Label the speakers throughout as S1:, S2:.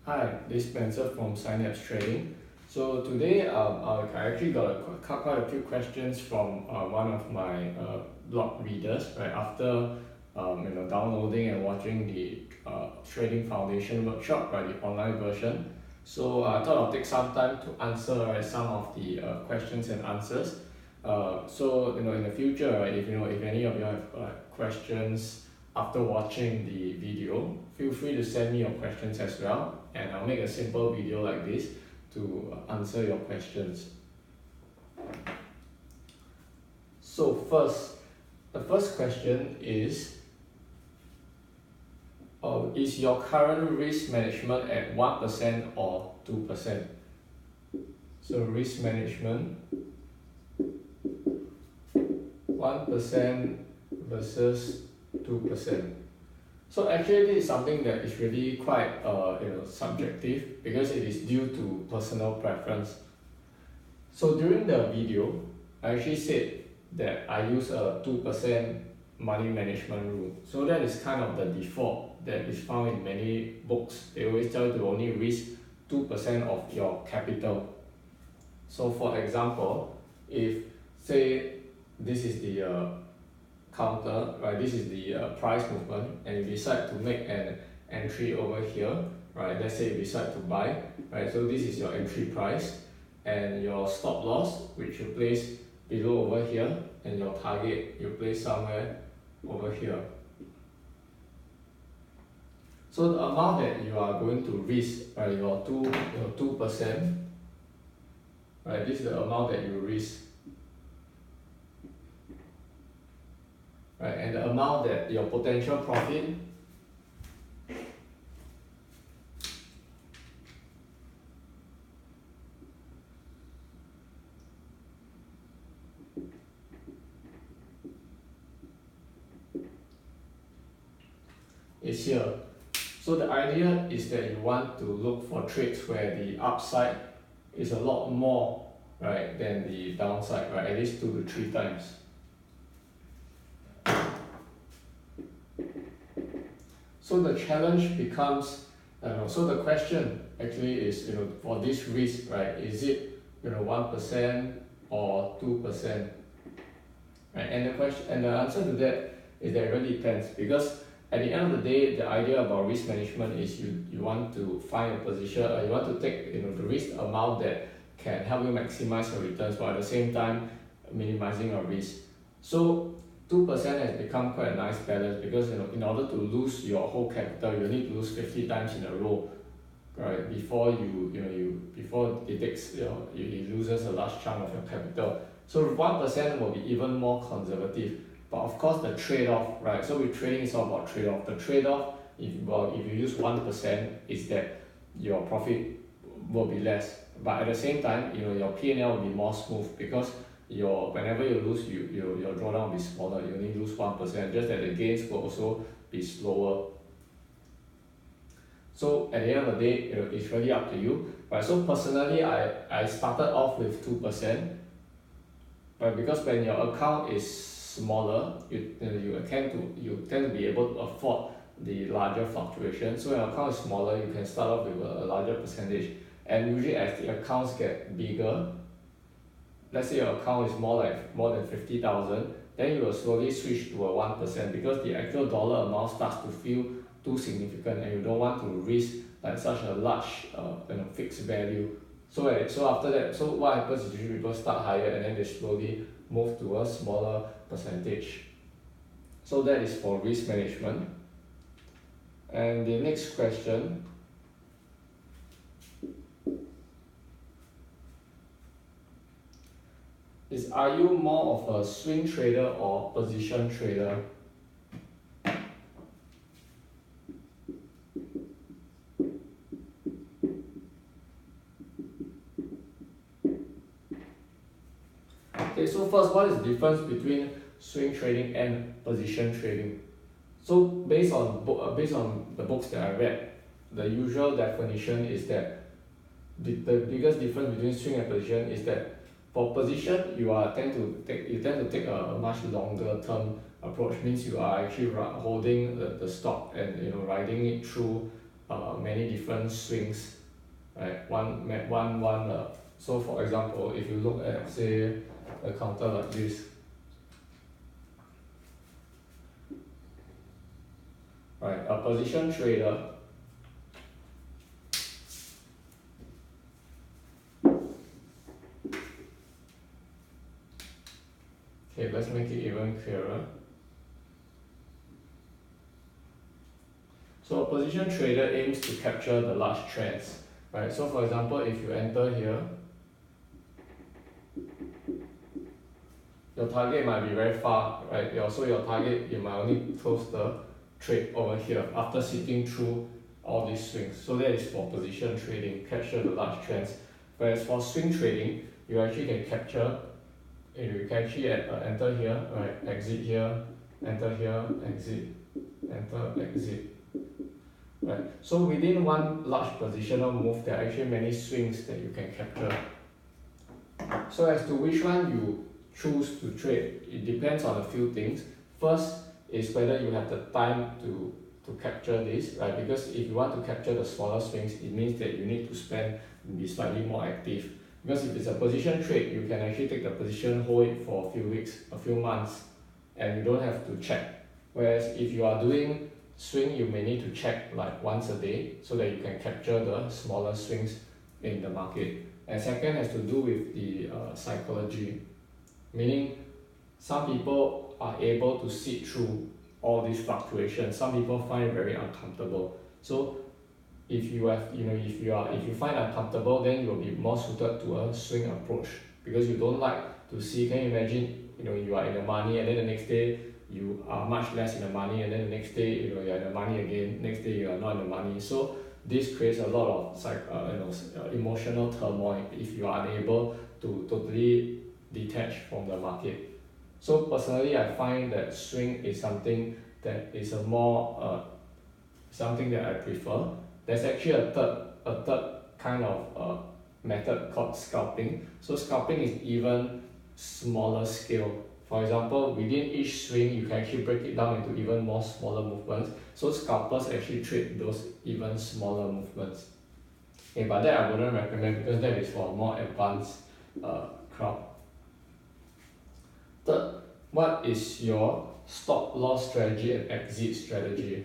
S1: Hi, this is Spencer from Synapse Trading. So today, I actually got quite a few questions from one of my blog readers right after downloading and watching the Trading Foundation workshop, right, the online version. So I thought I'll take some time to answer some of the questions and answers. In the future, right, if any of you have questions after watching the video, feel free to send me your questions as well, and I'll make a simple video like this to answer your questions. So the first question is your current risk management at 1% or 2%? So risk management, 1% versus 2%. So actually this is something that is really quite subjective because it is due to personal preference. So during the video, I actually said that I use a 2% money management rule. So that is kind of the default that is found in many books. They always tell you to only risk 2% of your capital. So for example, if say this is the counter, right, this is the price movement, and you decide to make an entry over here, right, let's say you decide to buy, right, so this is your entry price and your stop loss, which you place below over here, and your target you place somewhere over here. So the amount that you are going to risk, right, your 2%, right, this is the amount that you risk, right, and the amount that your potential profit is here. So the idea is that you want to look for trades where the upside is a lot more, right, than the downside, right, at least 2 to 3 times. So the challenge becomes, so the question actually is, for this risk, right, is it 1% or 2%, right? And the question and the answer to that is that it really depends, because at the end of the day, the idea about risk management is you want to find a position, you want to take the risk amount that can help you maximize your returns, but at the same time minimizing your risk. So 2% has become quite a nice balance, because in order to lose your whole capital, you need to lose 50 times in a row, right? Before before it takes it loses a large chunk of your capital. So 1% will be even more conservative. But of course the trade-off, right? So with trading, it's all about trade-off. The trade-off, if you use 1%, is that your profit will be less. But at the same time, your P&L will be more smooth, because whenever you lose, your drawdown will be smaller. You only lose 1%, just that the gains will also be slower. So at the end of the day, it's really up to you. Right? So personally, I started off with 2%, but because when your account is smaller, you tend to be able to afford the larger fluctuation. So when your account is smaller, you can start off with a larger percentage. And usually as the accounts get bigger, let's say your account is more than 50,000, then you will slowly switch to a 1%, because the actual dollar amount starts to feel too significant, and you don't want to risk like such a large fixed value. So after that, so what happens is usually people start higher and then they slowly move to a smaller percentage. So that is for risk management. And the next question is, are you more of a swing trader or position trader? Okay, so first, what is the difference between swing trading and position trading? So based on the books that I read, the usual definition is that the biggest difference between swing and position is that for position, you tend to take a much longer term approach. Means you are actually holding the stock and riding it through many different swings, right? So for example, if you look at say a counter like this, right? A position trader okay, let's make it even clearer. So a position trader aims to capture the large trends, right? So for example, if you enter here, your target might be very far, right? So your target, you might only close the trade over here after sitting through all these swings. So that is for position trading, capture the large trends. Whereas for swing trading, you actually can capture, you can actually enter here, right? Exit here, enter here, exit, enter, exit. Right. So within one large positional move, there are actually many swings that you can capture. So as to which one you choose to trade, it depends on a few things. First is whether you have the time to capture this, right? Because if you want to capture the smaller swings, it means that you need to be slightly more active. Because if it's a position trade, you can actually take the position, hold it for a few weeks, a few months, and you don't have to check. Whereas if you are doing swing, you may need to check like once a day so that you can capture the smaller swings in the market. And second has to do with the psychology, meaning some people are able to sit through all these fluctuations. Some people find it very uncomfortable. So if you find uncomfortable, then you'll be more suited to a swing approach, because you don't like to see. Can you imagine, you are in the money and then the next day you are much less in the money, and then the next day you are in the money again, next day you are not in the money. So this creates a lot of emotional turmoil if you are unable to totally detach from the market. So personally, I find that swing is something that is a more something that I prefer. There's actually a third kind of method called scalping. So scalping is even smaller scale. For example, within each swing, you can actually break it down into even more smaller movements. So scalpers actually trade those even smaller movements. Okay, but that I wouldn't recommend, because that is for a more advanced crowd. Third, what is your stop loss strategy and exit strategy?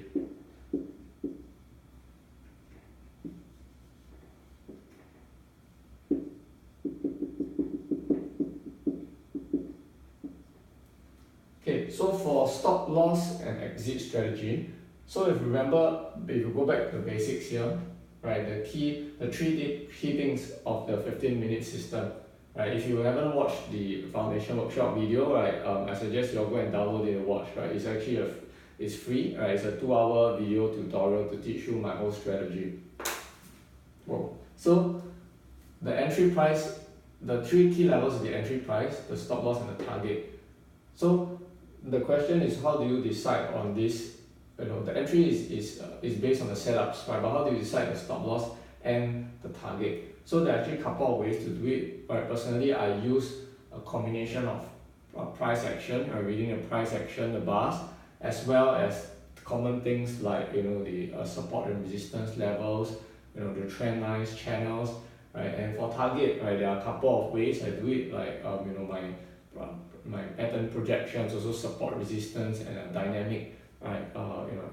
S1: Okay, so for stop loss and exit strategy, so if you go back to the basics here, right, the three key things of the 15-minute system, right? If you haven't watched the foundation workshop video, right, I suggest you all go and download it and watch, right? It's actually it's free, right? It's a 2-hour video tutorial to teach you my whole strategy. Whoa. So the entry price, the three key levels of the entry price, the stop loss and the target. So the question is, how do you decide on this? The entry is based on the setups, right? But how do you decide the stop loss and the target? So there are actually a couple of ways to do it. Right? Personally, I use a combination of price action, reading the price action, the bars, as well as common things like the support and resistance levels, the trend lines, channels, right? And for target, right, there are a couple of ways I do it, like my pattern projections, also support resistance and dynamic, right?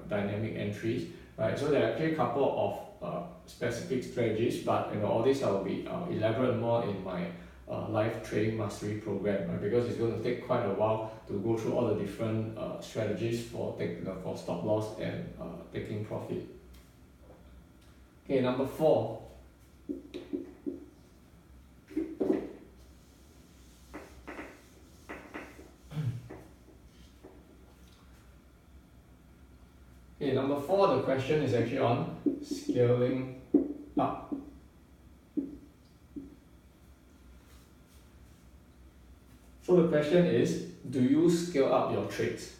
S1: Dynamic entries, right? So there are actually a couple of specific strategies, but all this I will be elaborate more in my live trading mastery program, right? Because it's going to take quite a while to go through all the different strategies for stop loss and taking profit. Okay, number 4. Okay, number 4, the question is actually on scaling up. So the question is, do you scale up your trades?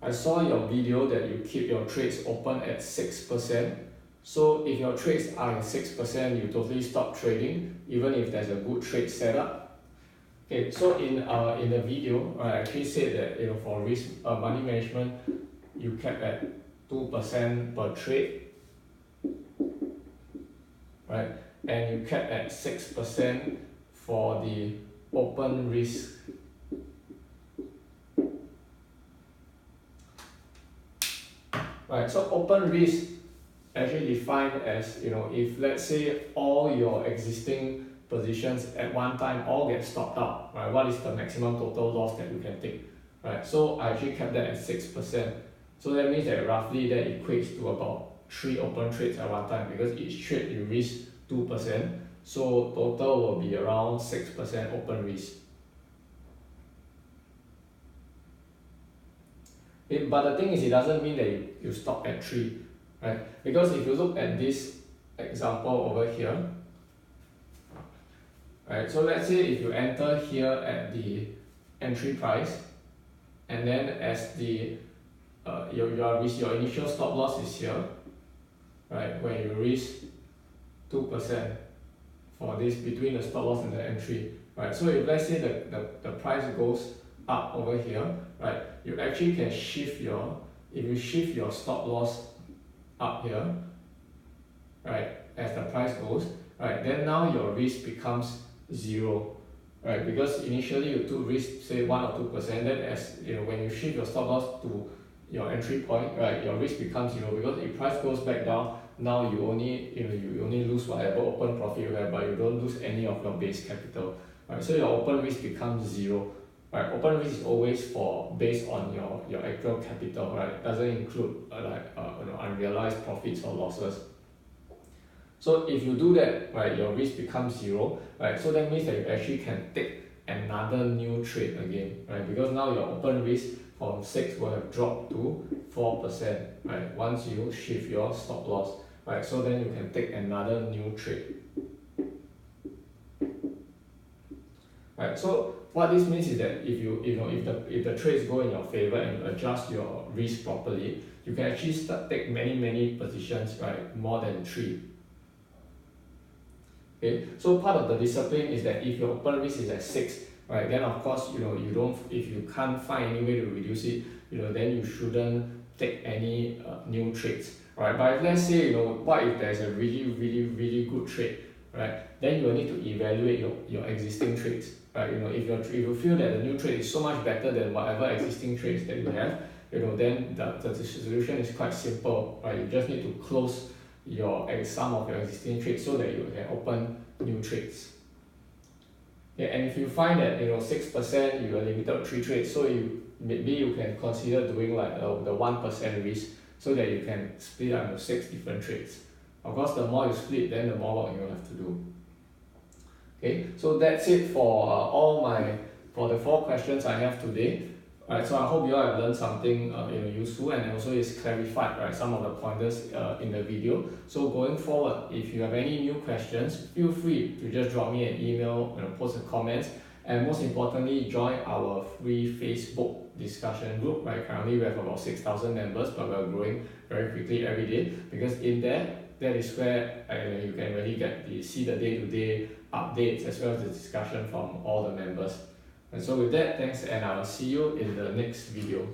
S1: I saw your video that you keep your trades open at 6%. So if your trades are at 6%, you totally stop trading, even if there's a good trade setup. Okay, so in the video, I actually said that for risk money management, you kept at 2% per trade. right? And you cap at 6% for the open risk. Right, so open risk actually defined as, if let's say all your existing positions at one time all get stopped out, right? What is the maximum total loss that you can take, right? So I actually kept that at 6%. So that means that roughly that equates to about 3 open trades at one time, because each trade you risk 2%. So total will be around 6% open risk. But the thing is, it doesn't mean that you stop at 3, right? Because if you look at this example over here, right? So let's say if you enter here at the entry price, and then as the your initial stop loss is here, right? When you risk 2% for this between the stop loss and the entry, right? So if let's say the price goes up over here, right? You actually can shift if you shift your stop loss up here, right? As the price goes, right? Then now your risk becomes 0, right? Because initially you took risk, say 1 or 2%, then as when you shift your stop loss to your entry point, right? Your risk becomes 0, because if price goes back down, now you only you only lose whatever open profit you have, but you don't lose any of your base capital, right? So your open risk becomes 0, right? Open risk is always based on your actual capital, right? It doesn't include unrealized profits or losses. So if you do that, right, your risk becomes 0, right? So that means that you actually can take another new trade again, right? Because now your open risk from 6 will have dropped to 4%, right? Once you shift your stop loss, right? So then you can take another new trade. Right, so what this means is that if the trades go in your favor and you adjust your risk properly, you can actually take many positions, right? More than 3. Okay, so part of the discipline is that if your open risk is at 6, right, then of course if you can't find any way to reduce it, then you shouldn't take any new trades, right? But if let's say what if there's a really good trade, right? Then you will need to evaluate your existing trades, right? If you feel that the new trade is so much better than whatever existing trades that you have, then the solution is quite simple, right? You just need to close some of your existing trades so that you can open new trades. Okay, and if you find that 6% you are limited to 3 trades, so maybe you can consider doing like the 1% risk, so that you can split up into 6 different trades. Of course, the more you split, then the more work you have to do. Okay, so that's it for the 4 questions I have today. Right, so I hope you all have learned something useful, and also it's clarified, right, some of the pointers in the video. So going forward, if you have any new questions, feel free to just drop me an email, post a comment, and most importantly, join our free Facebook discussion group. Right, currently we have about 6,000 members, but we're growing very quickly every day, because in there, that is where you can really see the day-to-day updates as well as the discussion from all the members. And so with that, thanks, and I'll see you in the next video.